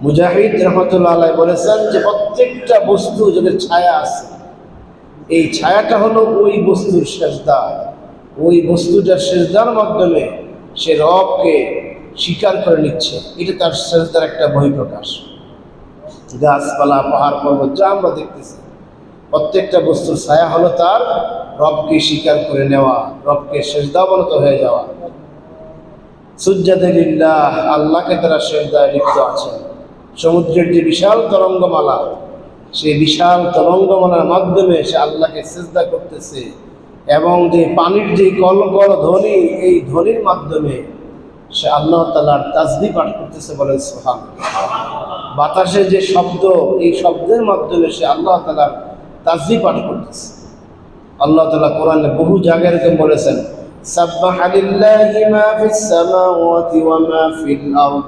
মুজাহিদ রহমতুল্লাহ আলাইহি বলেছেন যে প্রত্যেকটা বস্তু যাদের ছায়া আছে, এই ছায়াটা হলো ওই বস্তুর সেজদা। ওই বস্তুটার সেজদার মাধ্যমে সে রবকে স্বীকার করে নিচ্ছে, এটা তার সেজদার একটা বহিঃপ্রকাশ। গাছপালা, পাহাড় পর্বত যা আমরা দেখতেছি, প্রত্যেকটা বস্তুর ছায়া হলো তার রবকে স্বীকার করে নেওয়া, রবকে সেজদাবনত হয়ে যাওয়া। সুজ্জাদে লিল্লাহ, আল্লাহকে তারা সেজদায় লিপ্ত আছেন। সমুদ্রের যে বিশাল তরঙ্গমালা, সেই বিশাল তরঙ্গমালার মাধ্যমে সে আল্লাহকে সেজদা করতেছে, এবং যে পানির যে কলকল ধ্বনি, এই ধ্বনির মাধ্যমে সে আল্লাহ তাআলার তাসবিহ পাঠ করতেছে, বলেন সুবহানাল্লাহ। বাতাসে যে শব্দ, এই শব্দের মাধ্যমে সে আল্লাহ তাআলার তাসবিহ পাঠ করতেছে। আল্লাহ তাআলা কোরআনে বহু জায়গায় এরকম বলেছেন, সাব্বাহা লিল্লাহি মা ফিস সামাওয়াতি ওয়া মা ফিল আরদ